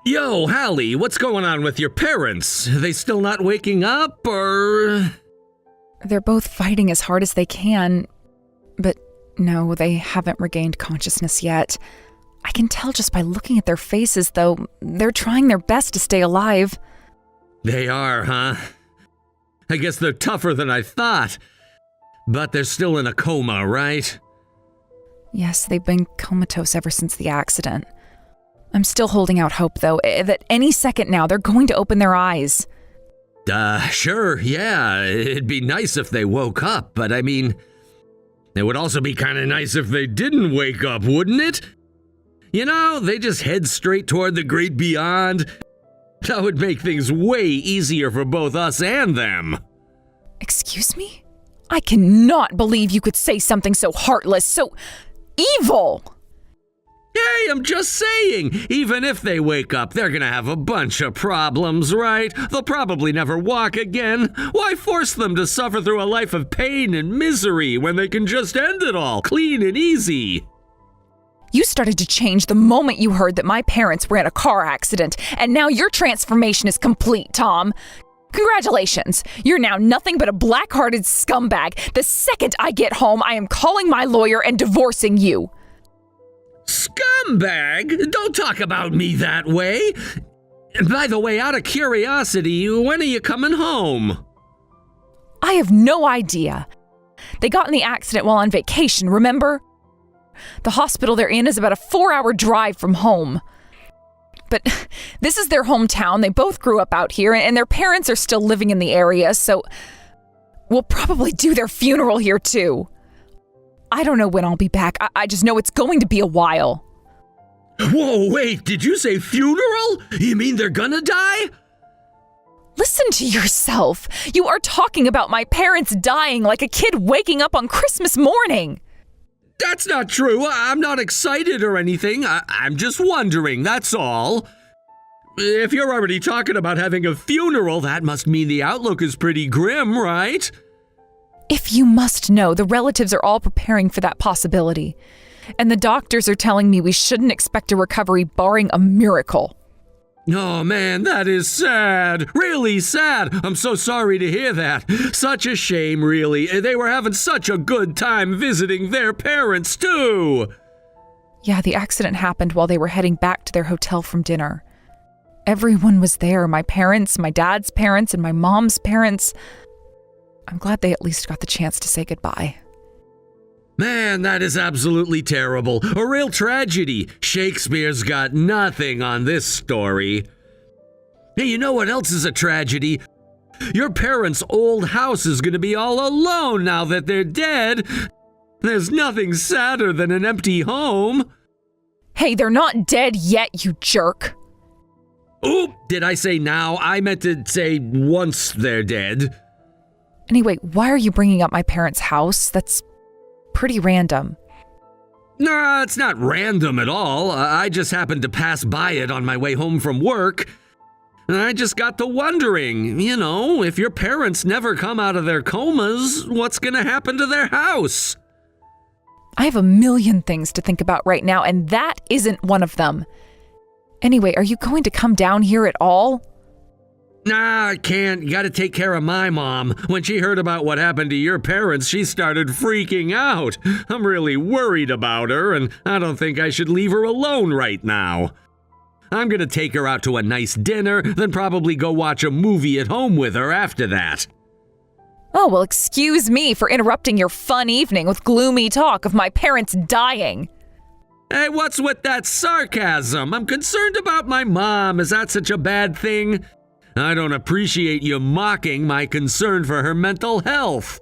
Yo, Hallie, what's going on with your parents? Are they still not waking up, or...? They're both fighting as hard as they can, but no, they haven't regained consciousness yet. I can tell just by looking at their faces, though. They're trying their best to stay alive. They are, huh? I guess they're tougher than I thought. But they're still in a coma, right? Yes, they've been comatose ever since the accident. I'm still holding out hope, though, that any second now they're going to open their eyes. Sure, yeah, it'd be nice if they woke up, but I mean, it would also be kind of nice if they didn't wake up, wouldn't it? You know, they just head straight toward the great beyond. That would make things way easier for both us and them. Excuse me? I cannot believe you could say something so heartless, so evil! Hey, I'm just saying, even if they wake up, they're gonna have a bunch of problems, right? They'll probably never walk again. Why force them to suffer through a life of pain and misery when they can just end it all, clean and easy? You started to change the moment you heard that my parents were in a car accident, and now your transformation is complete, Tom. Congratulations! You're now nothing but a black-hearted scumbag. The second I get home, I am calling my lawyer and divorcing you. Scumbag? Don't talk about me that way. By the way, out of curiosity, when are you coming home? I have no idea. They got in the accident while on vacation, remember? The hospital they're in is about a 4-hour drive from home. But this is their hometown. They both grew up out here, and their parents are still living in the area, so we'll probably do their funeral here too. I don't know when I'll be back. I just know it's going to be a while. Whoa, wait, did you say funeral? You mean they're gonna die? Listen to yourself. You are talking about my parents dying like a kid waking up on Christmas morning. That's not true. I'm not excited or anything. I'm just wondering, that's all. If you're already talking about having a funeral, that must mean the outlook is pretty grim, right? If you must know, the relatives are all preparing for that possibility. And the doctors are telling me we shouldn't expect a recovery barring a miracle. Oh man, that is sad. Really sad. I'm so sorry to hear that. Such a shame, really. They were having such a good time visiting their parents, too. Yeah, the accident happened while they were heading back to their hotel from dinner. Everyone was there. My parents, my dad's parents, and my mom's parents. I'm glad they at least got the chance to say goodbye. Man, that is absolutely terrible. A real tragedy. Shakespeare's got nothing on this story. Hey, you know what else is a tragedy? Your parents' old house is gonna be all alone now that they're dead. There's nothing sadder than an empty home. Hey, they're not dead yet, you jerk. Oop, did I say now? I meant to say once they're dead. Anyway, why are you bringing up my parents' house? That's pretty random. Nah, it's not random at all. I just happened to pass by it on my way home from work. And I just got to wondering, you know, if your parents never come out of their comas, what's gonna happen to their house? I have a million things to think about right now, and that isn't one of them. Anyway, are you going to come down here at all? Nah, I can't. You gotta take care of my mom. When she heard about what happened to your parents, she started freaking out. I'm really worried about her, and I don't think I should leave her alone right now. I'm gonna take her out to a nice dinner, then probably go watch a movie at home with her after that. Oh, well, excuse me for interrupting your fun evening with gloomy talk of my parents dying. Hey, what's with that sarcasm? I'm concerned about my mom. Is that such a bad thing? I don't appreciate you mocking my concern for her mental health.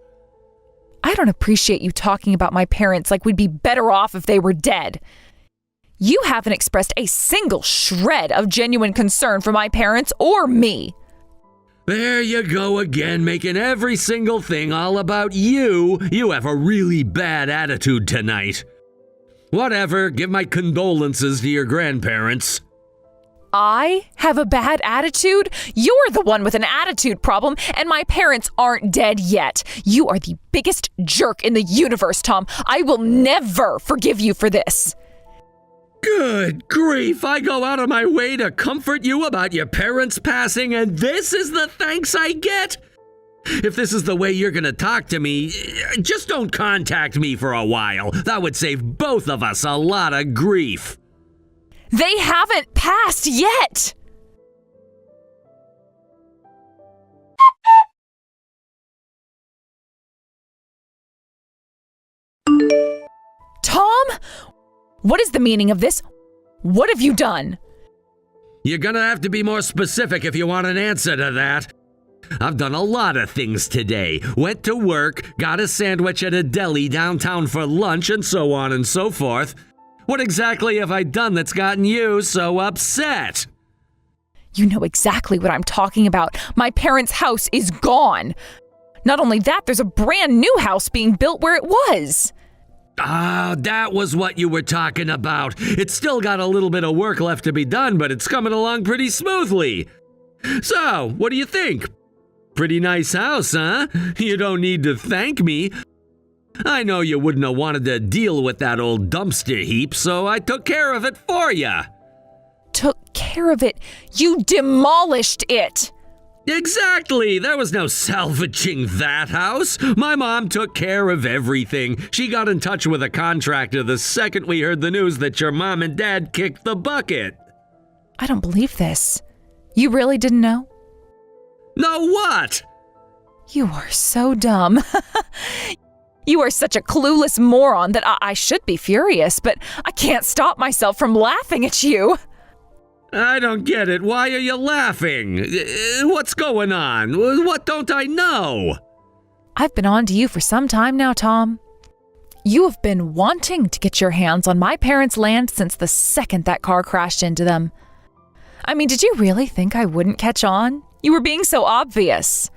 I don't appreciate you talking about my parents like we'd be better off if they were dead. You haven't expressed a single shred of genuine concern for my parents or me. There you go again, making every single thing all about you. You have a really bad attitude tonight. Whatever, give my condolences to your grandparents. I have a bad attitude? You're the one with an attitude problem, and my parents aren't dead yet. You are the biggest jerk in the universe, Tom. I will never forgive you for this. Good grief, I go out of my way to comfort you about your parents passing, and this is the thanks I get? If this is the way you're gonna talk to me, just don't contact me for a while. That would save both of us a lot of grief. They haven't passed yet! Tom? What is the meaning of this? What have you done? You're gonna have to be more specific if you want an answer to that. I've done a lot of things today. Went to work, got a sandwich at a deli downtown for lunch, and so on and so forth. What exactly have I done that's gotten you so upset? You know exactly what I'm talking about. My parents' house is gone. Not only that, there's a brand new house being built where it was. Ah, that was what you were talking about. It's still got a little bit of work left to be done, but it's coming along pretty smoothly. So, what do you think? Pretty nice house, huh? You don't need to thank me. I know you wouldn't have wanted to deal with that old dumpster heap, so I took care of it for you. Took care of it? You demolished it! Exactly! There was no salvaging that house. My mom took care of everything. She got in touch with a contractor the second we heard the news that your mom and dad kicked the bucket. I don't believe this. You really didn't know? No what? You are so dumb. You are such a clueless moron that I should be furious, but I can't stop myself from laughing at you. I don't get it. Why are you laughing? What's going on? What don't I know? I've been on to you for some time now, Tom. You have been wanting to get your hands on my parents' land since the second that car crashed into them. I mean, did you really think I wouldn't catch on? You were being so obvious.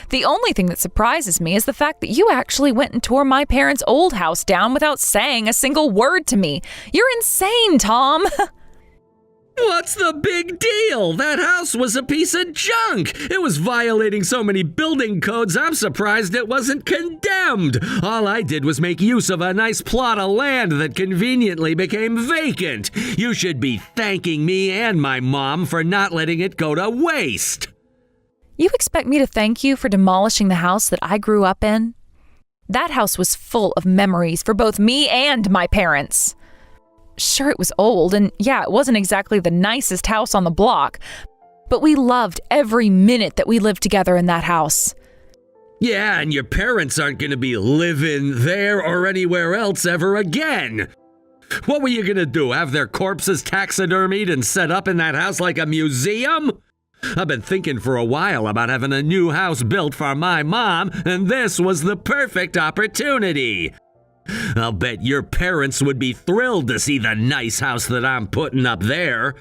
The only thing that surprises me is the fact that you actually went and tore my parents' old house down without saying a single word to me. You're insane, Tom. What's the big deal? That house was a piece of junk. It was violating so many building codes, I'm surprised it wasn't condemned. All I did was make use of a nice plot of land that conveniently became vacant. You should be thanking me and my mom for not letting it go to waste. You expect me to thank you for demolishing the house that I grew up in? That house was full of memories for both me and my parents. Sure, it was old, and yeah, it wasn't exactly the nicest house on the block, but we loved every minute that we lived together in that house. Yeah, and your parents aren't going to be living there or anywhere else ever again. What were you going to do, have their corpses taxidermied and set up in that house like a museum? I've been thinking for a while about having a new house built for my mom, and this was the perfect opportunity. I'll bet your parents would be thrilled to see the nice house that I'm putting up there.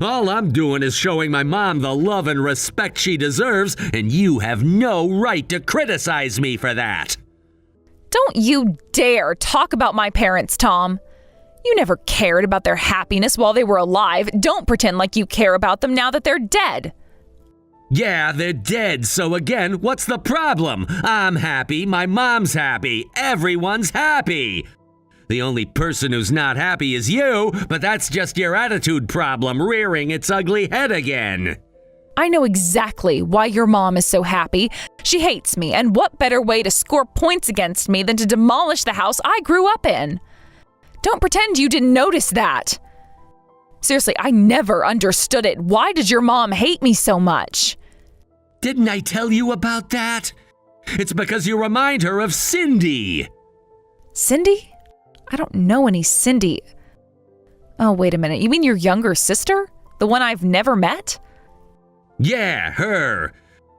All I'm doing is showing my mom the love and respect she deserves, and you have no right to criticize me for that. Don't you dare talk about my parents, Tom. You never cared about their happiness while they were alive. Don't pretend like you care about them now that they're dead. Yeah, they're dead, so again, what's the problem? I'm happy, my mom's happy, everyone's happy. The only person who's not happy is you, but that's just your attitude problem rearing its ugly head again. I know exactly why your mom is so happy. She hates me, and what better way to score points against me than to demolish the house I grew up in? Don't pretend you didn't notice that. Seriously, I never understood it. Why did your mom hate me so much? Didn't I tell you about that? It's because you remind her of Cindy. Cindy? I don't know any Cindy. Oh, wait a minute. You mean your younger sister? The one I've never met? Yeah, her.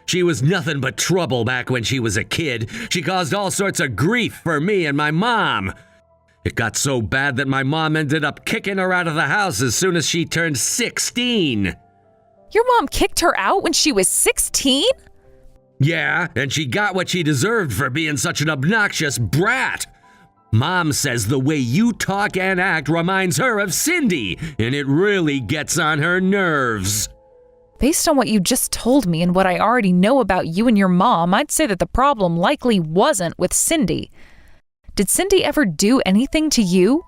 She was nothing but trouble back when she was a kid. She caused all sorts of grief for me and my mom. It got so bad that my mom ended up kicking her out of the house as soon as she turned 16. Your mom kicked her out when she was 16? Yeah, and she got what she deserved for being such an obnoxious brat. Mom says the way you talk and act reminds her of Cindy, and it really gets on her nerves. Based on what you just told me and what I already know about you and your mom, I'd say that the problem likely wasn't with Cindy. Did Cindy ever do anything to you?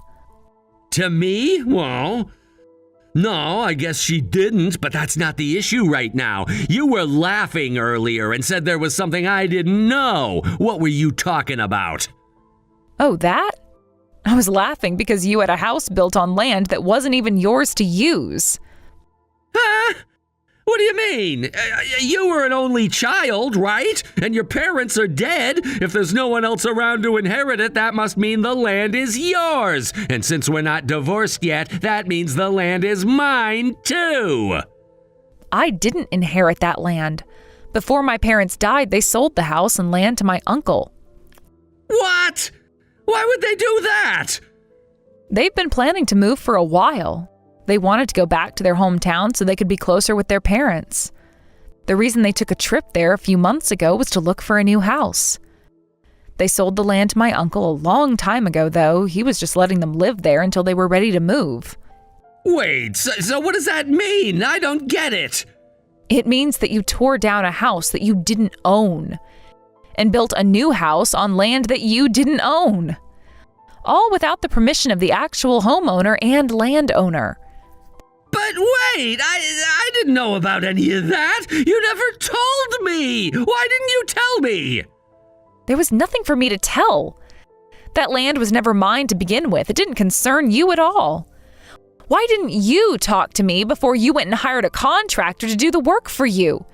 To me? Well, no, I guess she didn't, but that's not the issue right now. You were laughing earlier and said there was something I didn't know. What were you talking about? Oh, that? I was laughing because you had a house built on land that wasn't even yours to use. Huh? What do you mean? You were an only child, right? And your parents are dead. If there's no one else around to inherit it, that must mean the land is yours. And since we're not divorced yet, that means the land is mine, too. I didn't inherit that land. Before my parents died, they sold the house and land to my uncle. What? Why would they do that? They've been planning to move for a while. They wanted to go back to their hometown so they could be closer with their parents. The reason they took a trip there a few months ago was to look for a new house. They sold the land to my uncle a long time ago, though. He was just letting them live there until they were ready to move. Wait, so what does that mean? I don't get it. It means that you tore down a house that you didn't own and built a new house on land that you didn't own. All without the permission of the actual homeowner and landowner. But wait, I didn't know about any of that. You never told me. Why didn't you tell me? There was nothing for me to tell. That land was never mine to begin with. It didn't concern you at all. Why didn't you talk to me before you went and hired a contractor to do the work for you?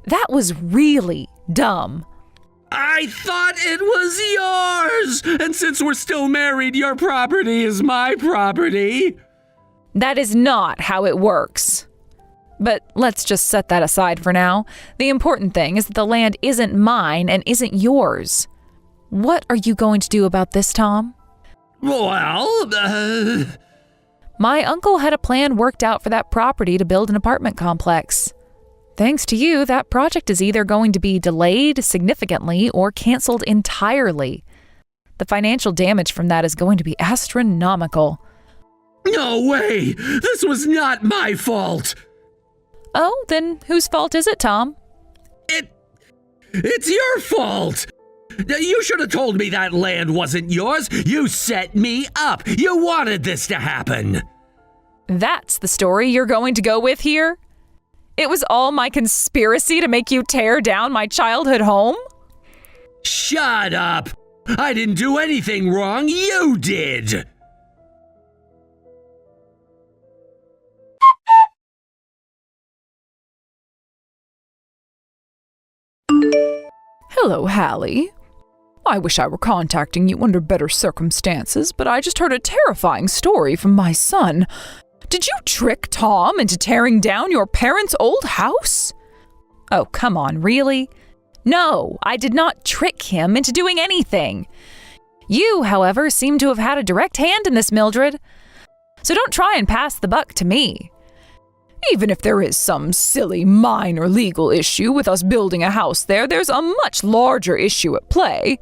That was really dumb. I thought it was yours. And since we're still married, your property is my property. That is not how it works. But let's just set that aside for now. The important thing is that the land isn't mine and isn't yours. What are you going to do about this, Tom? Well, My uncle had a plan worked out for that property to build an apartment complex. Thanks to you, that project is either going to be delayed significantly or canceled entirely. The financial damage from that is going to be astronomical. No way! This was not my fault! Oh, then whose fault is it, Tom? It's your fault! You should have told me that land wasn't yours. You set me up. You wanted this to happen. That's the story you're going to go with here? It was all my conspiracy to make you tear down my childhood home? Shut up! I didn't do anything wrong. You did! Hello, Hallie. I wish I were contacting you under better circumstances, but I just heard a terrifying story from my son. Did you trick Tom into tearing down your parents' old house? Oh, come on, really? No, I did not trick him into doing anything. You, however, seem to have had a direct hand in this, Mildred. So don't try and pass the buck to me. Even if there is some silly minor legal issue with us building a house there, there's a much larger issue at play.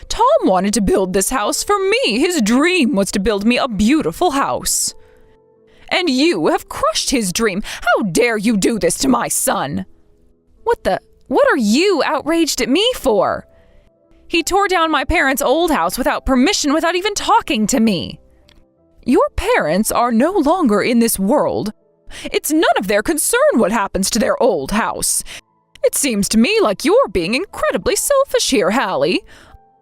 Tom wanted to build this house for me. His dream was to build me a beautiful house. And you have crushed his dream. How dare you do this to my son? What are you outraged at me for? He tore down my parents' old house without permission, without even talking to me. Your parents are no longer in this world. It's none of their concern what happens to their old house. It seems to me like you're being incredibly selfish here, Hallie.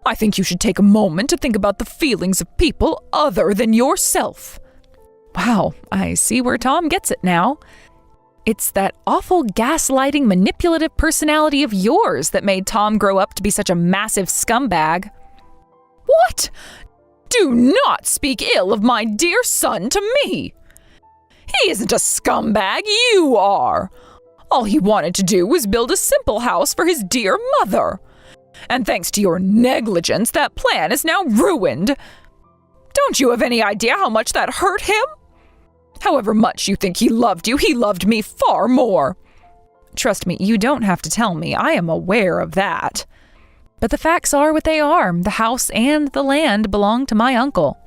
I think you should take a moment to think about the feelings of people other than yourself. Wow, I see where Tom gets it now. It's that awful gaslighting, manipulative personality of yours that made Tom grow up to be such a massive scumbag. What? Do not speak ill of my dear son to me. He isn't a scumbag, you are. All he wanted to do was build a simple house for his dear mother. And thanks to your negligence, that plan is now ruined. Don't you have any idea how much that hurt him? However much you think he loved you, he loved me far more. Trust me, you don't have to tell me. I am aware of that. But the facts are what they are. The house and the land belong to my uncle.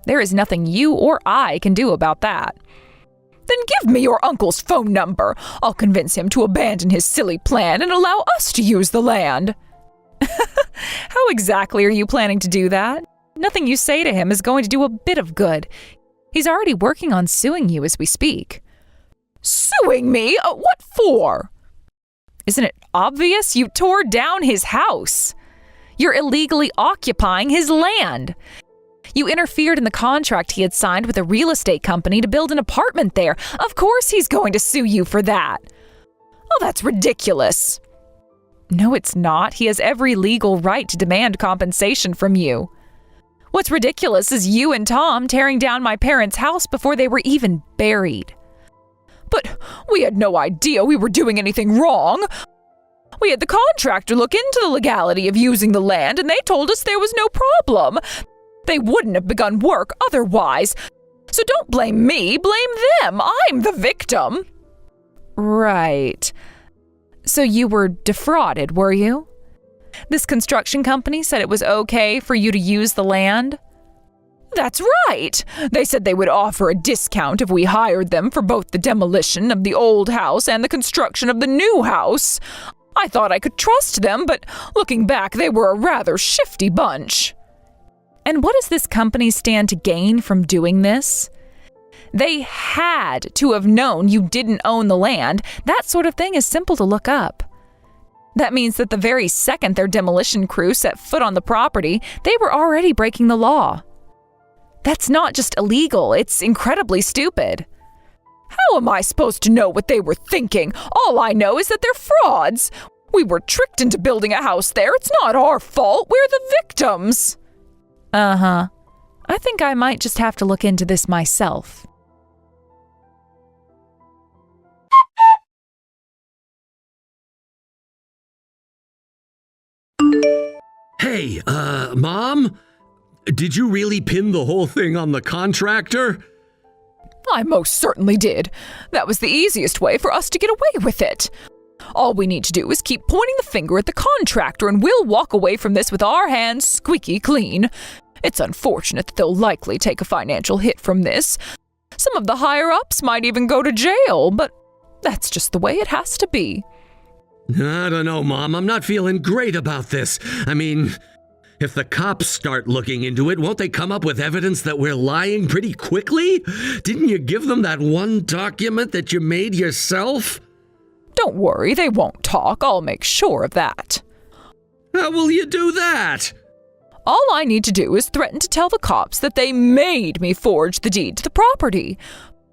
There is nothing you or I can do about that. Then give me your uncle's phone number. I'll convince him to abandon his silly plan and allow us to use the land. How exactly are you planning to do that? Nothing you say to him is going to do a bit of good. He's already working on suing you as we speak. Suing me? What for? Isn't it obvious? You tore down his house. You're illegally occupying his land. You interfered in the contract he had signed with a real estate company to build an apartment there. Of course he's going to sue you for that. Oh, that's ridiculous. No, it's not. He has every legal right to demand compensation from you. What's ridiculous is you and Tom tearing down my parents' house before they were even buried. But we had no idea we were doing anything wrong. We had the contractor look into the legality of using the land, and they told us there was no problem. They wouldn't have begun work otherwise. So don't blame me, blame them. I'm the victim. Right. So you were defrauded, were you? This construction company said it was okay for you to use the land? That's right. They said they would offer a discount if we hired them for both the demolition of the old house and the construction of the new house. I thought I could trust them, but looking back, they were a rather shifty bunch. And what does this company stand to gain from doing this? They had to have known you didn't own the land. That sort of thing is simple to look up. That means that the very second their demolition crew set foot on the property, they were already breaking the law. That's not just illegal, it's incredibly stupid. How am I supposed to know what they were thinking? All I know is that they're frauds. We were tricked into building a house there. It's not our fault. We're the victims. Uh-huh. I think I might just have to look into this myself. Hey, Mom? Did you really pin the whole thing on the contractor? I most certainly did. That was the easiest way for us to get away with it. All we need to do is keep pointing the finger at the contractor and we'll walk away from this with our hands squeaky clean. It's unfortunate that they'll likely take a financial hit from this. Some of the higher-ups might even go to jail, but that's just the way it has to be. I don't know, Mom. I'm not feeling great about this. I mean, if the cops start looking into it, won't they come up with evidence that we're lying pretty quickly? Didn't you give them that one document that you made yourself? Don't worry, they won't talk. I'll make sure of that. How will you do that? All I need to do is threaten to tell the cops that they made me forge the deed to the property.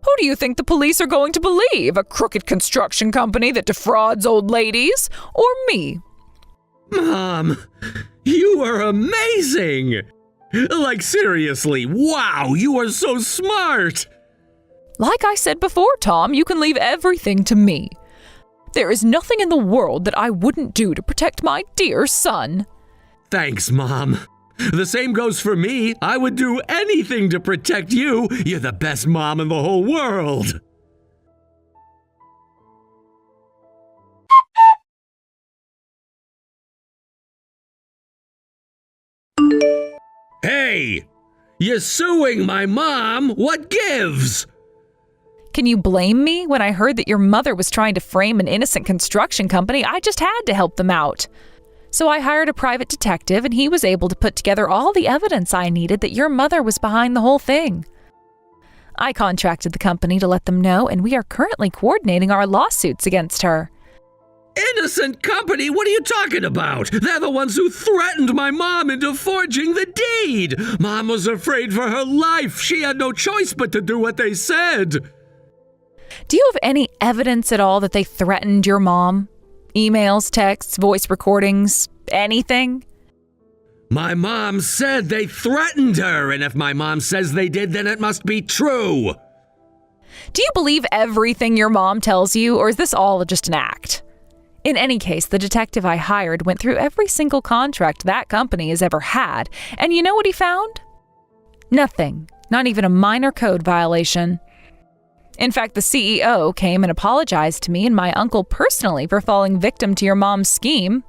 Who do you think the police are going to believe? A crooked construction company that defrauds old ladies? Or me? Mom, you are amazing! Like, seriously, wow, you are so smart! Like I said before, Tom, you can leave everything to me. There is nothing in the world that I wouldn't do to protect my dear son. Thanks, Mom. The same goes for me. I would do anything to protect you. You're the best mom in the whole world. Hey! You're suing my mom. What gives? Can you blame me? When I heard that your mother was trying to frame an innocent construction company, I just had to help them out. So I hired a private detective, and he was able to put together all the evidence I needed that your mother was behind the whole thing. I contracted the company to let them know, and we are currently coordinating our lawsuits against her. Innocent company? What are you talking about? They're the ones who threatened my mom into forging the deed. Mom was afraid for her life. She had no choice but to do what they said. Do you have any evidence at all that they threatened your mom? Emails, texts, voice recordings, anything? My mom said they threatened her, and if my mom says they did, then it must be true. Do you believe everything your mom tells you, or is this all just an act? In any case, the detective I hired went through every single contract that company has ever had, and you know what he found? Nothing. Not even a minor code violation. In fact, the CEO came and apologized to me and my uncle personally for falling victim to your mom's scheme.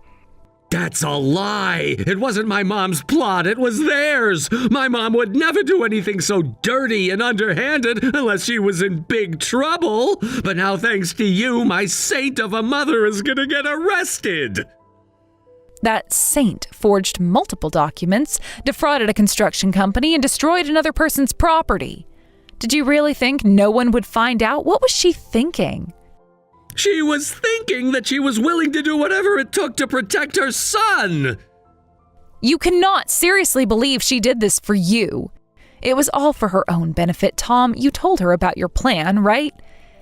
That's a lie. It wasn't my mom's plot. It was theirs. My mom would never do anything so dirty and underhanded unless she was in big trouble. But now, thanks to you, my saint of a mother is going to get arrested. That saint forged multiple documents, defrauded a construction company, and destroyed another person's property. Did you really think no one would find out? What was she thinking? She was thinking that she was willing to do whatever it took to protect her son. You cannot seriously believe she did this for you. It was all for her own benefit, Tom. You told her about your plan, right?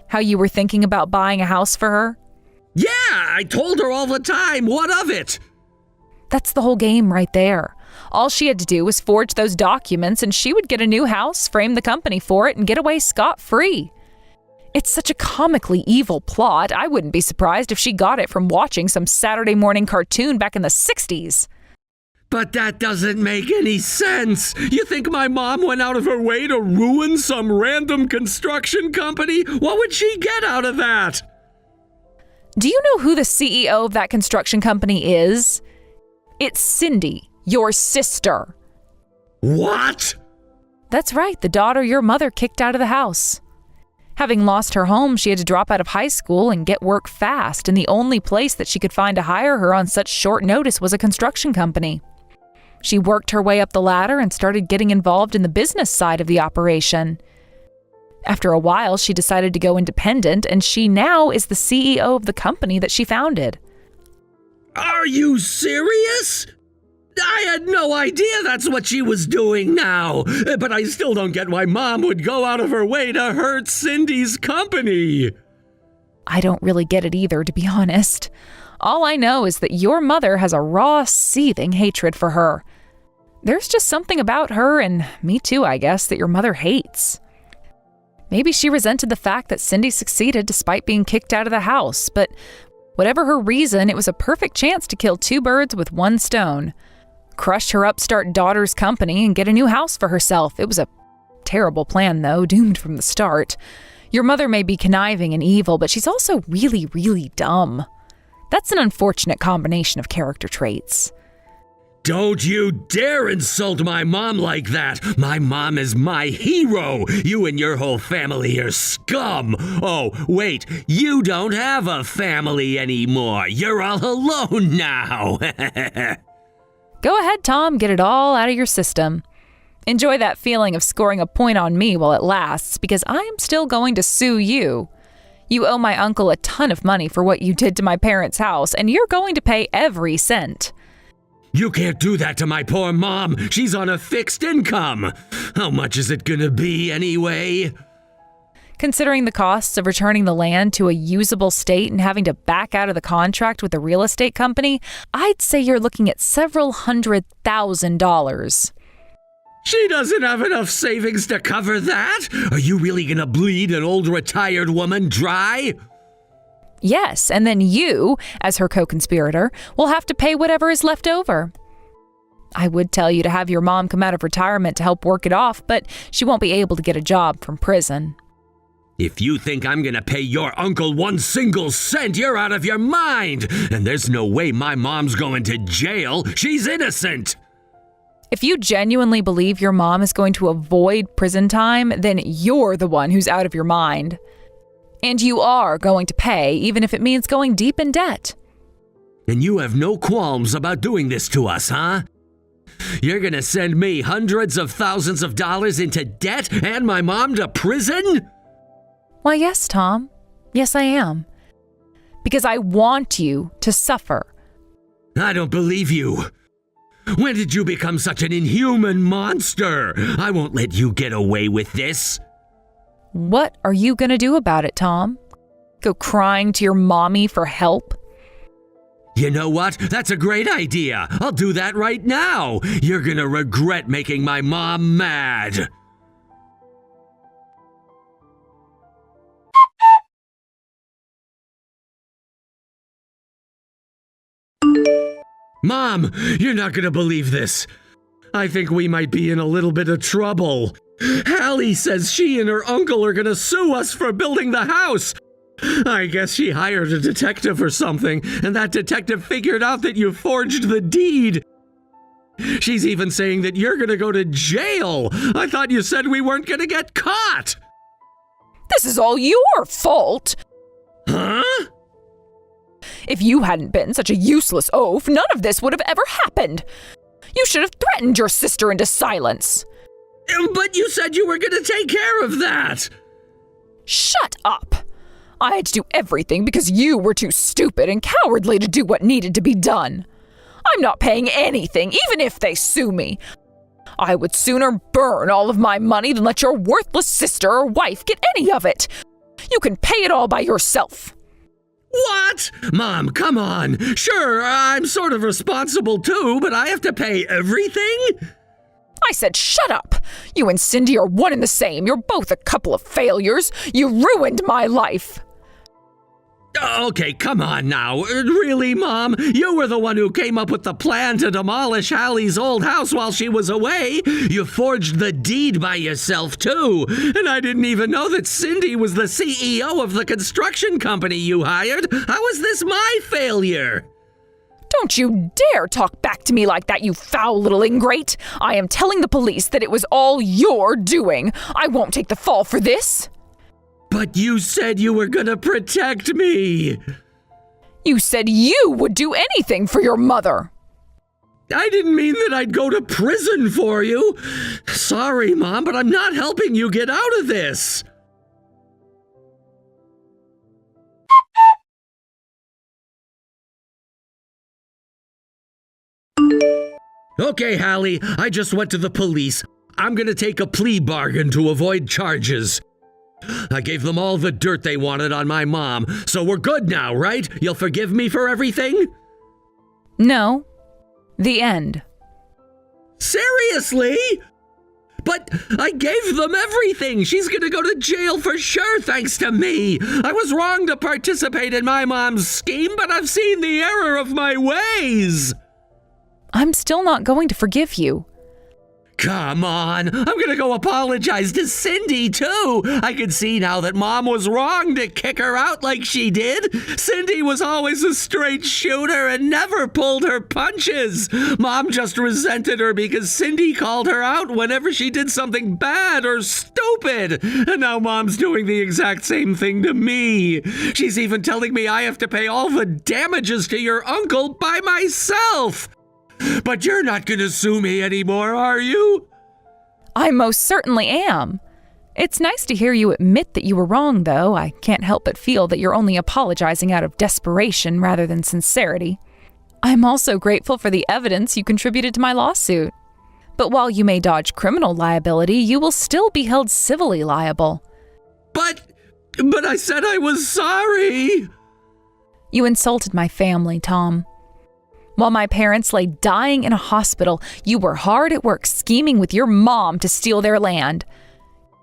How you were thinking about buying a house for her? Yeah, I told her all the time. What of it? That's the whole game right there. All she had to do was forge those documents and she would get a new house, frame the company for it, and get away scot-free. It's such a comically evil plot. I wouldn't be surprised if she got it from watching some Saturday morning cartoon back in the 60s. But that doesn't make any sense. You think my mom went out of her way to ruin some random construction company? What would she get out of that? Do you know who the CEO of that construction company is? It's Cindy, your sister. What? That's right, the daughter your mother kicked out of the house. Having lost her home, she had to drop out of high school and get work fast, and the only place that she could find to hire her on such short notice was a construction company. She worked her way up the ladder and started getting involved in the business side of the operation. After a while, she decided to go independent, and she now is the CEO of the company that she founded. Are you serious? I had no idea that's what she was doing now, but I still don't get why Mom would go out of her way to hurt Cindy's company. I don't really get it either, to be honest. All I know is that your mother has a raw, seething hatred for her. There's just something about her, and me too, I guess, that your mother hates. Maybe she resented the fact that Cindy succeeded despite being kicked out of the house, but whatever her reason, it was a perfect chance to kill two birds with one stone. Crush her upstart daughter's company and get a new house for herself. It was a terrible plan, though, doomed from the start. Your mother may be conniving and evil, but she's also really, really dumb. That's an unfortunate combination of character traits. Don't you dare insult my mom like that! My mom is my hero! You and your whole family are scum! Oh, wait, you don't have a family anymore! You're all alone now! Go ahead, Tom, get it all out of your system. Enjoy that feeling of scoring a point on me while it lasts, because I'm still going to sue you. You owe my uncle a ton of money for what you did to my parents' house, and you're going to pay every cent. You can't do that to my poor mom. She's on a fixed income. How much is it gonna be anyway? Considering the costs of returning the land to a usable state and having to back out of the contract with the real estate company, I'd say you're looking at several $100,000. She doesn't have enough savings to cover that? Are you really gonna bleed an old retired woman dry? Yes, and then you, as her co-conspirator, will have to pay whatever is left over. I would tell you to have your mom come out of retirement to help work it off, but she won't be able to get a job from prison. If you think I'm gonna pay your uncle one single cent, you're out of your mind! And there's no way my mom's going to jail. She's innocent! If you genuinely believe your mom is going to avoid prison time, then you're the one who's out of your mind. And you are going to pay, even if it means going deep in debt. And you have no qualms about doing this to us, huh? You're gonna send me hundreds of thousands of dollars into debt and my mom to prison? Why, yes, Tom. Yes, I am. Because I want you to suffer. I don't believe you. When did you become such an inhuman monster? I won't let you get away with this. What are you going to do about it, Tom? Go crying to your mommy for help? You know what? That's a great idea. I'll do that right now. You're gonna regret making my mom mad. Mom, you're not gonna believe this. I think we might be in a little bit of trouble. Hallie says she and her uncle are gonna sue us for building the house. I guess she hired a detective or something, and that detective figured out that you forged the deed. She's even saying that you're gonna go to jail. I thought you said we weren't gonna get caught. This is all your fault. Huh? If you hadn't been such a useless oaf, none of this would have ever happened. You should have threatened your sister into silence. But you said you were going to take care of that. Shut up! I had to do everything because you were too stupid and cowardly to do what needed to be done. I'm not paying anything, even if they sue me. I would sooner burn all of my money than let your worthless sister or wife get any of it. You can pay it all by yourself. What? Mom, come on. Sure, I'm sort of responsible too, but I have to pay everything? I said shut up! You and Cindy are one and the same. You're both a couple of failures. You ruined my life. Okay, come on now. Really, Mom? You were the one who came up with the plan to demolish Hallie's old house while she was away. You forged the deed by yourself, too. And I didn't even know that Cindy was the CEO of the construction company you hired. How is this my failure? Don't you dare talk back to me like that, you foul little ingrate. I am telling the police that it was all your doing. I won't take the fall for this. But you said you were gonna protect me. You said you would do anything for your mother. I didn't mean that I'd go to prison for you. Sorry, Mom, but I'm not helping you get out of this. Okay, Hallie, I just went to the police. I'm gonna take a plea bargain to avoid charges. I gave them all the dirt they wanted on my mom, so we're good now, right? You'll forgive me for everything? No. The end. Seriously? But I gave them everything. She's gonna go to jail for sure thanks to me. I was wrong to participate in my mom's scheme, but I've seen the error of my ways. I'm still not going to forgive you. Come on, I'm gonna go apologize to Cindy, too. I can see now that Mom was wrong to kick her out like she did. Cindy was always a straight shooter and never pulled her punches. Mom just resented her because Cindy called her out whenever she did something bad or stupid. And now Mom's doing the exact same thing to me. She's even telling me I have to pay all the damages to your uncle by myself. But you're not gonna sue me anymore, are you? I most certainly am. It's nice to hear you admit that you were wrong, though. I can't help but feel that you're only apologizing out of desperation rather than sincerity. I'm also grateful for the evidence you contributed to my lawsuit. But while you may dodge criminal liability, you will still be held civilly liable. But I said I was sorry. You insulted my family, Tom. While my parents lay dying in a hospital, you were hard at work scheming with your mom to steal their land.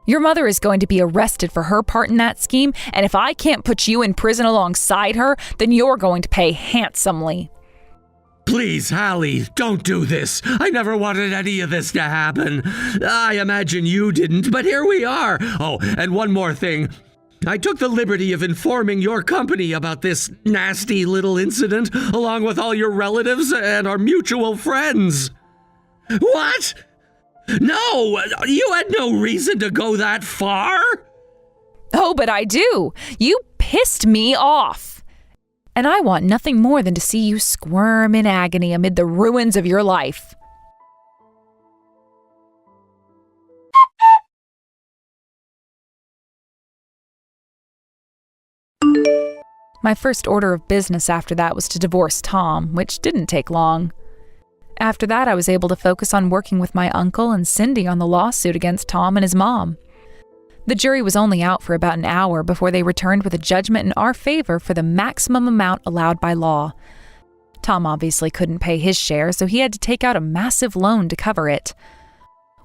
Your mother is going to be arrested for her part in that scheme, and if I can't put you in prison alongside her, then you're going to pay handsomely. Please, Hallie, don't do this. I never wanted any of this to happen. I imagine you didn't, but here we are. Oh, and one more thing. I took the liberty of informing your company about this nasty little incident, along with all your relatives and our mutual friends. What? No, you had no reason to go that far. Oh, but I do. You pissed me off. And I want nothing more than to see you squirm in agony amid the ruins of your life. My first order of business after that was to divorce Tom, which didn't take long. After that, I was able to focus on working with my uncle and Cindy on the lawsuit against Tom and his mom. The jury was only out for about an hour before they returned with a judgment in our favor for the maximum amount allowed by law. Tom obviously couldn't pay his share, so he had to take out a massive loan to cover it.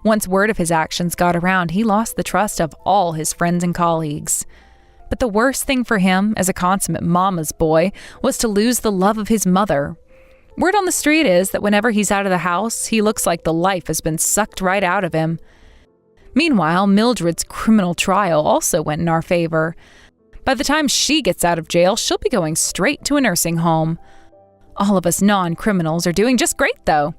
Once word of his actions got around, he lost the trust of all his friends and colleagues. But the worst thing for him, as a consummate mama's boy, was to lose the love of his mother. Word on the street is that whenever he's out of the house, he looks like the life has been sucked right out of him. Meanwhile, Mildred's criminal trial also went in our favor. By the time she gets out of jail, she'll be going straight to a nursing home. All of us non-criminals are doing just great, though.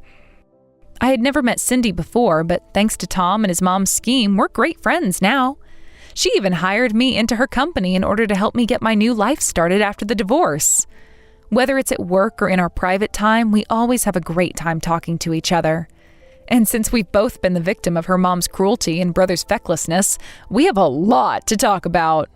I had never met Cindy before, but thanks to Tom and his mom's scheme, we're great friends now. She even hired me into her company in order to help me get my new life started after the divorce. Whether it's at work or in our private time, we always have a great time talking to each other. And since we've both been the victim of her mom's cruelty and brother's fecklessness, we have a lot to talk about.